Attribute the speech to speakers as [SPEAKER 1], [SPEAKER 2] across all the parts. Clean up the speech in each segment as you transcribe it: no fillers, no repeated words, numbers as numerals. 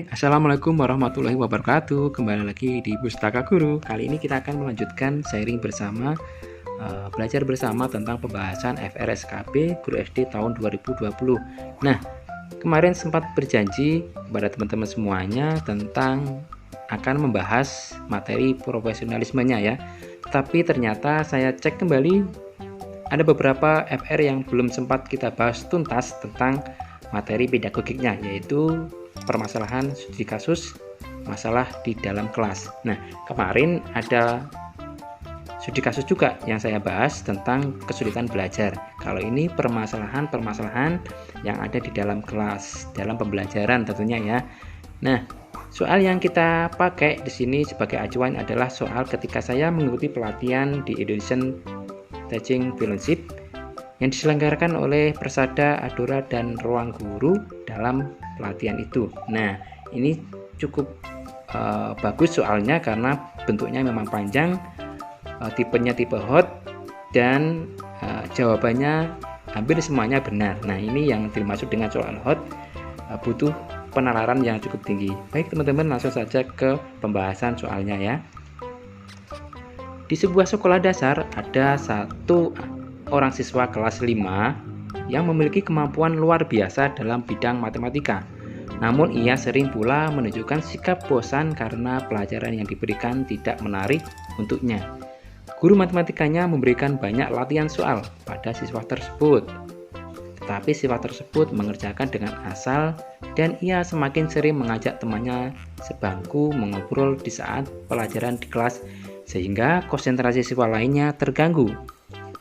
[SPEAKER 1] Assalamualaikum warahmatullahi wabarakatuh. Kembali lagi di Pustaka Guru. Kali ini kita akan melanjutkan sharing bersama, belajar bersama tentang pembahasan FRSKB Guru SD tahun 2020. Nah, kemarin sempat berjanji kepada teman-teman semuanya tentang akan membahas materi profesionalismenya ya. Tapi ternyata saya cek kembali ada beberapa FR yang belum sempat kita bahas tuntas tentang materi pedagogiknya, yaitu permasalahan studi kasus, masalah di dalam kelas. Nah, kemarin ada studi kasus juga yang saya bahas tentang kesulitan belajar. Kalau ini permasalahan-permasalahan yang ada di dalam kelas, dalam pembelajaran tentunya ya. Nah, soal yang kita pakai di sini sebagai acuan adalah soal ketika saya mengikuti pelatihan di Indonesian Teaching Fellowship yang diselenggarakan oleh Persada, Adora, dan Ruang Guru dalam pelatihan itu. Nah, ini cukup bagus soalnya karena bentuknya memang panjang, tipenya tipe hot, dan jawabannya hampir semuanya benar. Nah, ini yang dimaksud dengan soal hot, butuh penalaran yang cukup tinggi. Baik teman-teman, langsung saja ke pembahasan soalnya ya. Di sebuah sekolah dasar ada satu orang siswa kelas 5 yang memiliki kemampuan luar biasa dalam bidang matematika. Namun ia sering pula menunjukkan sikap bosan karena pelajaran yang diberikan tidak menarik untuknya. Guru matematikanya memberikan banyak latihan soal pada siswa tersebut. Tetapi siswa tersebut mengerjakan dengan asal dan ia semakin sering mengajak temannya sebangku mengobrol di saat pelajaran di kelas sehingga konsentrasi siswa lainnya terganggu.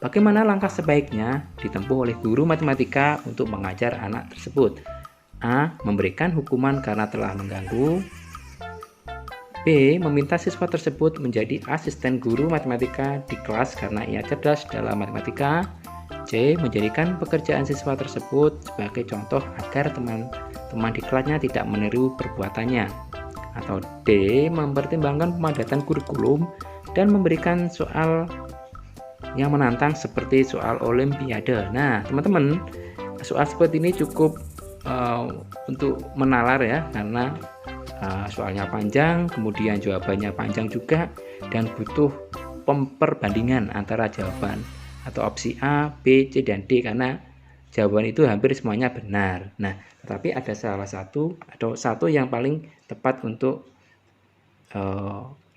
[SPEAKER 1] Bagaimana langkah sebaiknya ditempuh oleh guru matematika untuk mengajar anak tersebut? A. Memberikan hukuman karena telah mengganggu. B. Meminta siswa tersebut menjadi asisten guru matematika di kelas karena ia cerdas dalam matematika. C. Menjadikan pekerjaan siswa tersebut sebagai contoh agar teman-teman di kelasnya tidak meniru perbuatannya. Atau D. Mempertimbangkan pemadatan kurikulum dan memberikan soal yang menantang seperti soal olimpiade. Nah, teman-teman, soal seperti ini cukup untuk menalar ya, karena soalnya panjang, kemudian jawabannya panjang juga, dan butuh perbandingan antara jawaban atau opsi A, B, C, dan D, karena jawaban itu hampir semuanya benar. Nah, tetapi ada salah satu atau satu yang paling tepat untuk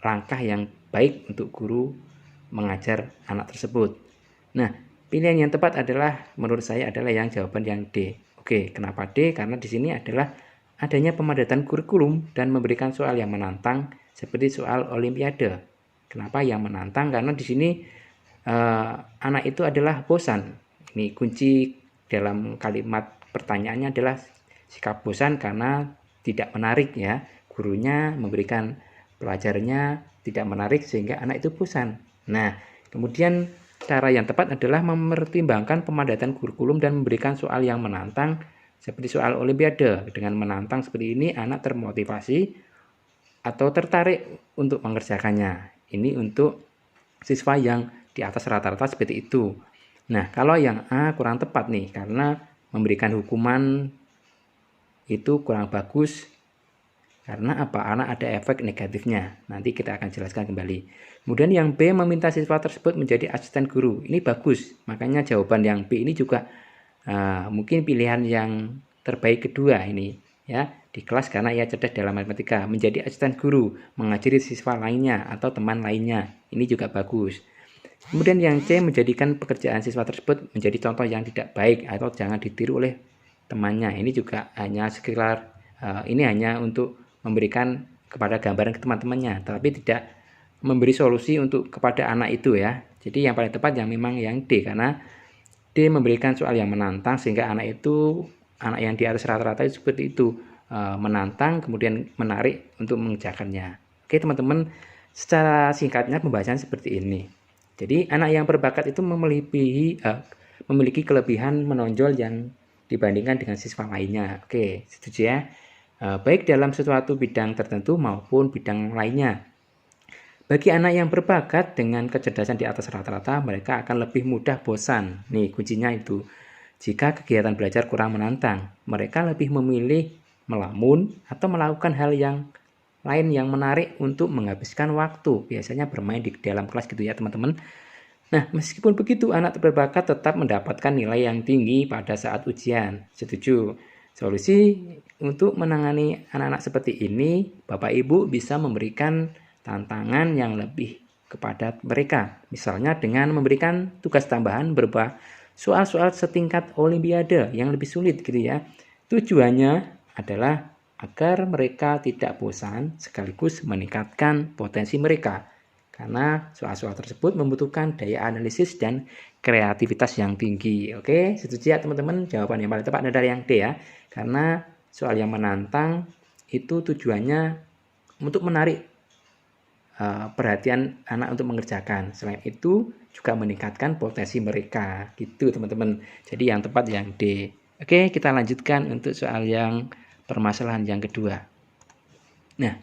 [SPEAKER 1] langkah yang baik untuk guru mengajar anak tersebut. Nah, pilihan yang tepat adalah menurut saya adalah yang jawaban yang D. Oke, kenapa D? Karena di sini adalah adanya pemadatan kurikulum dan memberikan soal yang menantang seperti soal olimpiade. Kenapa yang menantang? Karena di sini anak itu adalah bosan. Ini kunci dalam kalimat pertanyaannya adalah sikap bosan karena tidak menarik ya. Gurunya memberikan pelajarannya tidak menarik sehingga anak itu bosan. Nah, kemudian cara yang tepat adalah mempertimbangkan pemadatan kurikulum dan memberikan soal yang menantang seperti soal olimpiade. Dengan menantang seperti ini, anak termotivasi atau tertarik untuk mengerjakannya. Ini untuk siswa yang di atas rata-rata seperti itu. Nah, kalau yang A kurang tepat nih, karena memberikan hukuman itu kurang bagus. Karena apa? Anak ada efek negatifnya. Nanti kita akan jelaskan kembali. Kemudian yang B, meminta siswa tersebut menjadi asisten guru. Ini bagus. Makanya jawaban yang B ini juga mungkin pilihan yang terbaik kedua ini ya, di kelas karena ia cerdas dalam matematika. Menjadi asisten guru, mengajari siswa lainnya atau teman lainnya. Ini juga bagus. Kemudian yang C, menjadikan pekerjaan siswa tersebut menjadi contoh yang tidak baik atau jangan ditiru oleh temannya. Ini juga hanya sekitar ini hanya untuk memberikan kepada gambaran ke teman-temannya, tapi tidak memberi solusi untuk kepada anak itu ya. Jadi yang paling tepat yang memang yang D, karena D memberikan soal yang menantang sehingga anak yang di atas rata-rata itu seperti itu, menantang kemudian menarik untuk mengerjakannya. Oke teman-teman, secara singkatnya pembahasan seperti ini. Jadi anak yang berbakat itu memiliki kelebihan menonjol yang dibandingkan dengan siswa lainnya. Oke, setuju ya? Baik dalam suatu bidang tertentu maupun bidang lainnya. Bagi anak yang berbakat dengan kecerdasan di atas rata-rata, mereka akan lebih mudah bosan. Nih kuncinya itu. Jika kegiatan belajar kurang menantang, mereka lebih memilih melamun, atau melakukan hal yang lain yang menarik untuk menghabiskan waktu. Biasanya bermain di dalam kelas gitu ya teman-teman. Nah, meskipun begitu, anak berbakat tetap mendapatkan nilai yang tinggi pada saat ujian. Setuju? Solusi untuk menangani anak-anak seperti ini, Bapak Ibu bisa memberikan tantangan yang lebih kepada mereka. Misalnya dengan memberikan tugas tambahan berupa soal-soal setingkat olimpiade yang lebih sulit gitu ya. Tujuannya adalah agar mereka tidak bosan sekaligus meningkatkan potensi mereka. Karena soal-soal tersebut membutuhkan daya analisis dan kreativitas yang tinggi. Oke, setuju ya teman-teman? Jawaban yang paling tepat adalah yang D ya. Karena soal yang menantang itu tujuannya untuk menarik perhatian anak untuk mengerjakan. Selain itu juga meningkatkan potensi mereka. Gitu teman-teman. Jadi yang tepat yang D. Oke, kita lanjutkan untuk soal yang permasalahan yang kedua. Nah,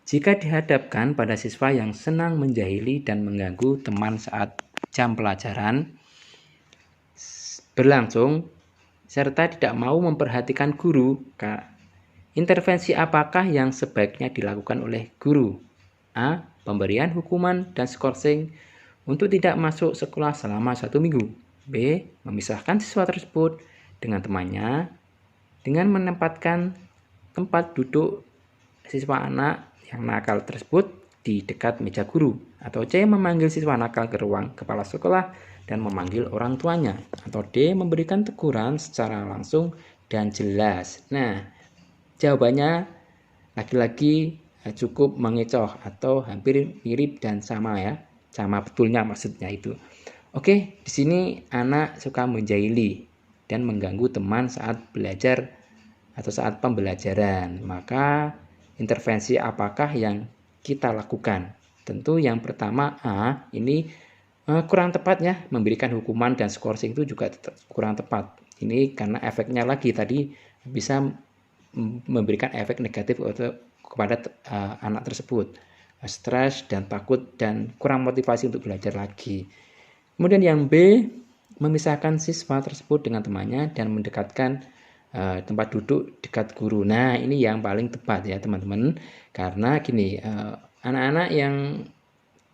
[SPEAKER 1] jika dihadapkan pada siswa yang senang menjahili dan mengganggu teman saat jam pelajaran berlangsung, serta tidak mau memperhatikan guru, intervensi apakah yang sebaiknya dilakukan oleh guru? A. Pemberian hukuman dan skorsing untuk tidak masuk sekolah selama 1 minggu. B. Memisahkan siswa tersebut dengan temannya dengan menempatkan tempat duduk siswa anak yang nakal tersebut di dekat meja guru. Atau C. Memanggil siswa nakal ke ruang kepala sekolah dan memanggil orang tuanya. Atau D. Memberikan teguran secara langsung dan jelas. Nah, jawabannya lagi-lagi cukup mengecoh atau hampir mirip dan sama ya. Sama betulnya maksudnya itu. Oke, di sini anak suka menjahili dan mengganggu teman saat belajar atau saat pembelajaran. Maka intervensi apakah yang kita lakukan? Tentu yang pertama A, ini kurang tepat ya, memberikan hukuman dan skorsing itu juga kurang tepat. Ini karena efeknya lagi tadi bisa memberikan efek negatif kepada anak tersebut. Stres dan takut dan kurang motivasi untuk belajar lagi. Kemudian yang B, memisahkan siswa tersebut dengan temannya dan mendekatkan tempat duduk dekat guru. Nah, ini yang paling tepat ya teman-teman. Karena gini, anak-anak yang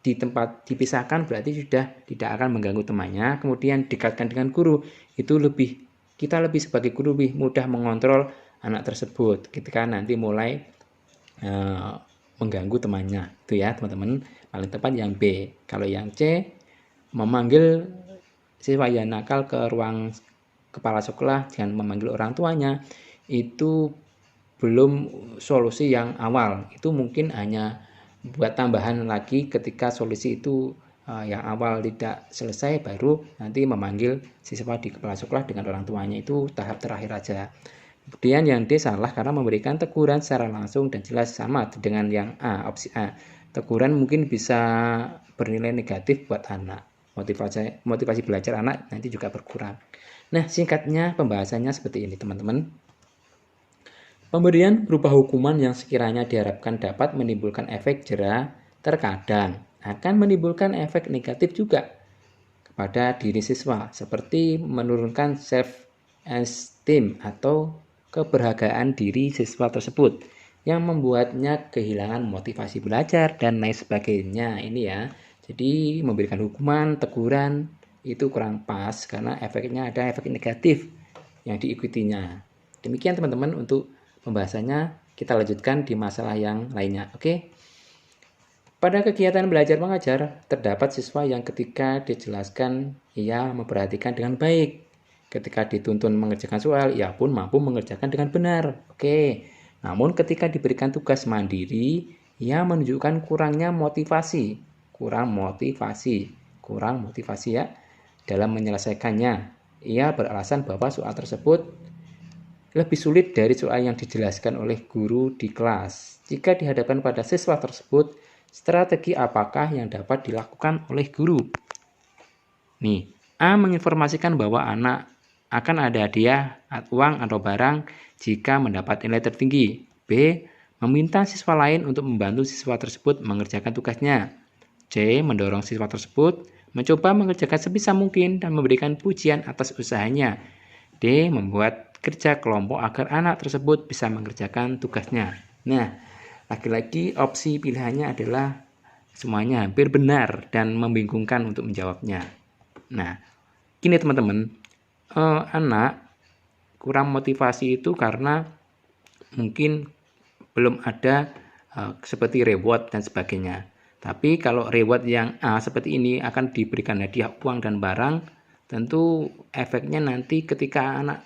[SPEAKER 1] di tempat dipisahkan berarti sudah tidak akan mengganggu temannya. Kemudian dekatkan dengan guru, itu kita lebih sebagai guru lebih mudah mengontrol anak tersebut ketika nanti mulai mengganggu temannya. Itu ya teman-teman. Paling tepat yang B. Kalau yang C, memanggil siswa yang nakal ke ruang kepala sekolah dengan memanggil orang tuanya, itu belum solusi yang awal. Itu mungkin hanya buat tambahan lagi ketika solusi itu yang awal tidak selesai, baru nanti memanggil siswa di kepala sekolah dengan orang tuanya. Itu tahap terakhir aja. Kemudian yang D salah karena memberikan teguran secara langsung dan jelas. Sama dengan yang A, opsi A. Teguran mungkin bisa bernilai negatif buat anak. Motivasi belajar anak nanti juga berkurang. Nah, singkatnya pembahasannya seperti ini teman-teman. Pemberian berupa hukuman yang sekiranya diharapkan dapat menimbulkan efek jera, terkadang akan menimbulkan efek negatif juga kepada diri siswa, seperti menurunkan self-esteem atau keberhargaan diri siswa tersebut, yang membuatnya kehilangan motivasi belajar dan lain sebagainya. Ini ya, jadi memberikan hukuman, teguran, itu kurang pas karena efeknya ada efek negatif yang diikutinya. Demikian teman-teman untuk pembahasannya. Kita lanjutkan di masalah yang lainnya. Oke. Pada kegiatan belajar mengajar, terdapat siswa yang ketika dijelaskan ia memperhatikan dengan baik. Ketika dituntun mengerjakan soal, ia pun mampu mengerjakan dengan benar. Oke. Namun ketika diberikan tugas mandiri, ia menunjukkan kurang motivasi ya dalam menyelesaikannya. Ia beralasan bahwa soal tersebut lebih sulit dari soal yang dijelaskan oleh guru di kelas. Jika dihadapkan pada siswa tersebut, strategi apakah yang dapat dilakukan oleh guru? Nih, A menginformasikan bahwa anak akan ada hadiah, uang atau barang jika mendapat nilai tertinggi. B. Meminta siswa lain untuk membantu siswa tersebut mengerjakan tugasnya. C. Mendorong siswa tersebut mencoba mengerjakan sebisa mungkin dan memberikan pujian atas usahanya. D. Membuat kerja kelompok agar anak tersebut bisa mengerjakan tugasnya. Nah, lagi-lagi opsi pilihannya adalah semuanya hampir benar dan membingungkan untuk menjawabnya. Nah, gini teman-teman, anak kurang motivasi itu karena mungkin belum ada seperti reward dan sebagainya. Tapi kalau reward yang seperti ini akan diberikan hadiah uang dan barang, tentu efeknya nanti ketika anak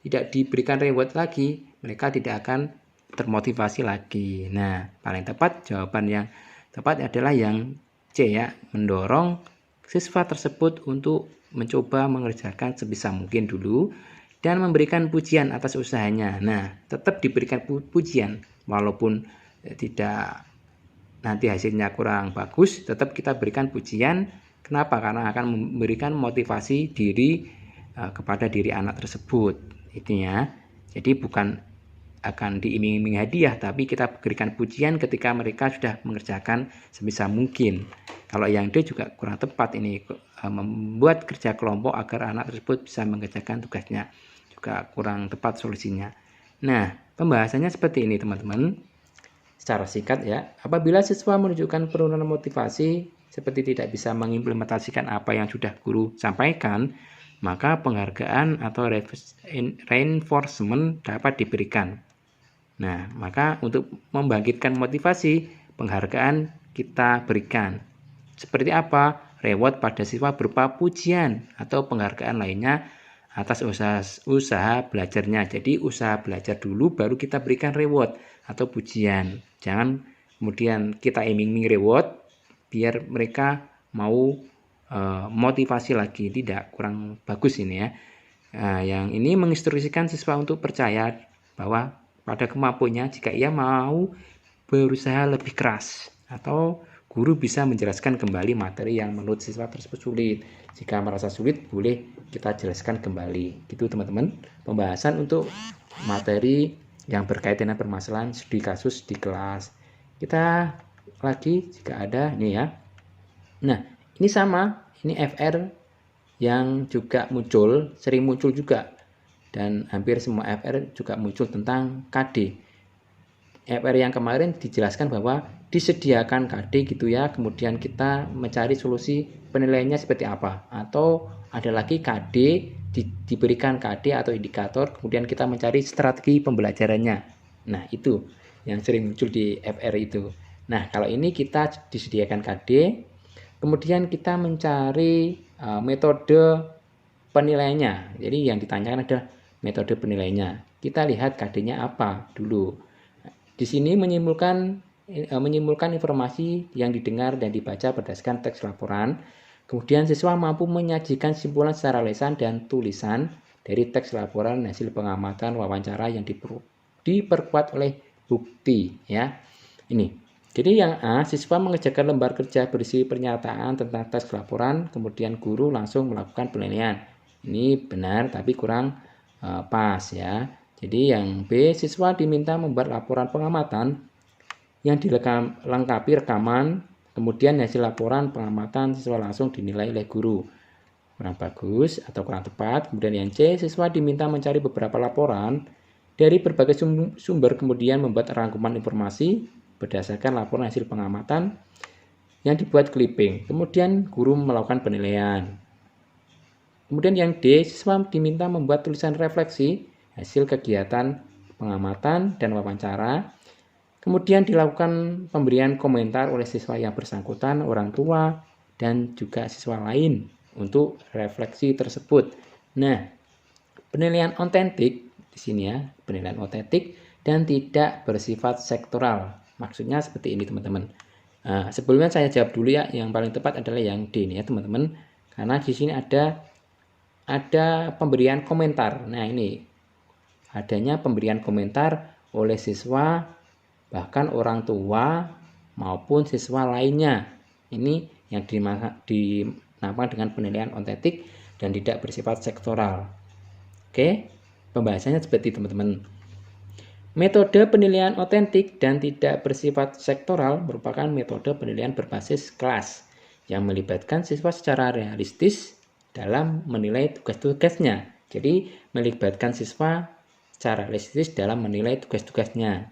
[SPEAKER 1] tidak diberikan reward lagi, mereka tidak akan termotivasi lagi. Nah, paling tepat jawaban yang tepat adalah yang C ya, mendorong siswa tersebut untuk mencoba mengerjakan sebisa mungkin dulu dan memberikan pujian atas usahanya. Nah, tetap diberikan pujian walaupun tidak nanti hasilnya kurang bagus, tetap kita berikan pujian. Kenapa? Karena akan memberikan motivasi diri kepada diri anak tersebut. Intinya, jadi bukan akan diiming-iming hadiah, tapi kita berikan pujian ketika mereka sudah mengerjakan sebisa mungkin. Kalau yang D juga kurang tepat ini, membuat kerja kelompok agar anak tersebut bisa mengerjakan tugasnya, juga kurang tepat solusinya. Nah, pembahasannya seperti ini teman-teman. Secara singkat ya, apabila siswa menunjukkan penurunan motivasi seperti tidak bisa mengimplementasikan apa yang sudah guru sampaikan, maka penghargaan atau reinforcement dapat diberikan. Nah, maka untuk membangkitkan motivasi, penghargaan kita berikan. Seperti apa? Reward pada siswa berupa pujian atau penghargaan lainnya atas usaha belajarnya. Jadi usaha belajar dulu baru kita berikan reward atau pujian. Jangan kemudian kita iming-iming reward biar mereka mau motivasi lagi. Tidak, kurang bagus ini ya. Nah, yang ini menginstruksikan siswa untuk percaya bahwa pada kemampuannya jika ia mau berusaha lebih keras, atau guru bisa menjelaskan kembali materi yang menurut siswa tersebut sulit. Jika merasa sulit, boleh kita jelaskan kembali. Gitu teman-teman, pembahasan untuk materi yang berkaitan dengan permasalahan studi kasus di kelas. Kita lagi jika ada ini ya. Nah, ini sama, ini FR yang juga muncul, sering muncul juga. Dan hampir semua FR juga muncul tentang KD. FR yang kemarin dijelaskan bahwa disediakan KD gitu ya, kemudian kita mencari solusi penilaiannya seperti apa. Atau ada lagi KD, diberikan KD atau indikator, kemudian kita mencari strategi pembelajarannya. Nah, itu yang sering muncul di FR itu. Nah, kalau ini kita disediakan KD, kemudian kita mencari metode penilaiannya. Jadi yang ditanyakan adalah metode penilaiannya. Kita lihat KD-nya apa dulu. Di sini menyimpulkan informasi yang didengar dan dibaca berdasarkan teks laporan. Kemudian siswa mampu menyajikan simpulan secara lisan dan tulisan dari teks laporan hasil pengamatan wawancara yang diperkuat oleh bukti ya. Ini. Jadi yang A, siswa mengerjakan lembar kerja berisi pernyataan tentang teks laporan, kemudian guru langsung melakukan penilaian. Ini benar tapi kurang pas ya. Jadi yang B, siswa diminta membuat laporan pengamatan yang dilengkapi rekaman, kemudian hasil laporan pengamatan siswa langsung dinilai oleh guru. Kurang bagus atau kurang tepat. Kemudian yang C, siswa diminta mencari beberapa laporan dari berbagai sumber, kemudian membuat rangkuman informasi berdasarkan laporan hasil pengamatan yang dibuat clipping. Kemudian guru melakukan penilaian. Kemudian yang D, siswa diminta membuat tulisan refleksi hasil kegiatan pengamatan dan wawancara. Kemudian dilakukan pemberian komentar oleh siswa yang bersangkutan, orang tua, dan juga siswa lain untuk refleksi tersebut. Nah, penilaian otentik di sini ya, penilaian otentik dan tidak bersifat sektoral. Maksudnya seperti ini teman-teman. Nah, sebelumnya saya jawab dulu ya, yang paling tepat adalah yang D ini ya teman-teman. Karena di sini ada pemberian komentar. Nah, ini adanya pemberian komentar oleh siswa, bahkan orang tua maupun siswa lainnya. Ini yang dinamakan dengan penilaian otentik dan tidak bersifat sektoral. Oke, pembahasannya seperti teman-teman. Metode penilaian otentik dan tidak bersifat sektoral merupakan metode penilaian berbasis kelas yang melibatkan siswa secara realistis dalam menilai tugas-tugasnya. Jadi melibatkan siswa secara realistis dalam menilai tugas-tugasnya.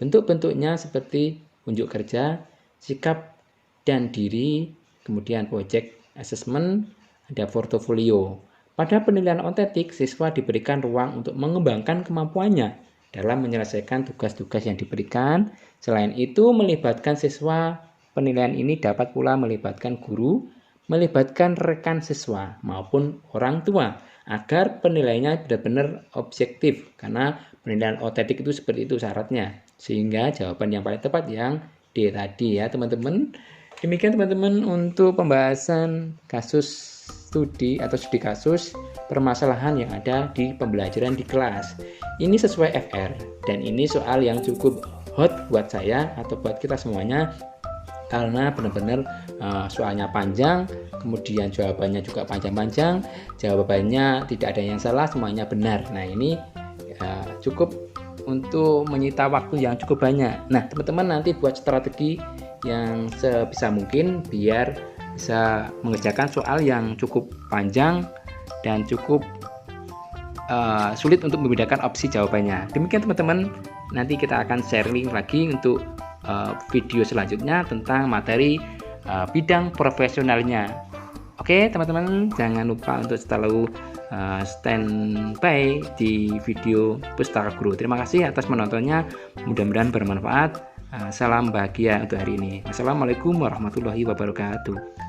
[SPEAKER 1] Bentuk-bentuknya seperti unjuk kerja, sikap dan diri, kemudian project assessment, ada portofolio. Pada penilaian otentik, siswa diberikan ruang untuk mengembangkan kemampuannya dalam menyelesaikan tugas-tugas yang diberikan. Selain itu, melibatkan siswa, penilaian ini dapat pula melibatkan guru, melibatkan rekan siswa maupun orang tua agar penilaiannya benar-benar objektif, karena penilaian otentik itu seperti itu syaratnya, sehingga jawaban yang paling tepat yang D tadi ya teman-teman. Demikian teman-teman untuk pembahasan kasus studi atau studi kasus permasalahan yang ada di pembelajaran di kelas. Ini sesuai FR dan ini soal yang cukup hot buat saya atau buat kita semuanya, karena benar-benar soalnya panjang, kemudian jawabannya juga panjang-panjang, jawabannya tidak ada yang salah, semuanya benar. Nah ini cukup untuk menyita waktu yang cukup banyak. Nah teman-teman nanti buat strategi yang sebisa mungkin biar bisa mengerjakan soal yang cukup panjang dan cukup sulit untuk membedakan opsi jawabannya. Demikian teman-teman, nanti kita akan sharing lagi untuk video selanjutnya tentang materi bidang profesionalnya. Oke teman-teman, jangan lupa untuk selalu standby di video Pustaka Guru. Terima kasih atas menontonnya, mudah-mudahan bermanfaat. Salam bahagia untuk hari ini. Wassalamualaikum warahmatullahi wabarakatuh.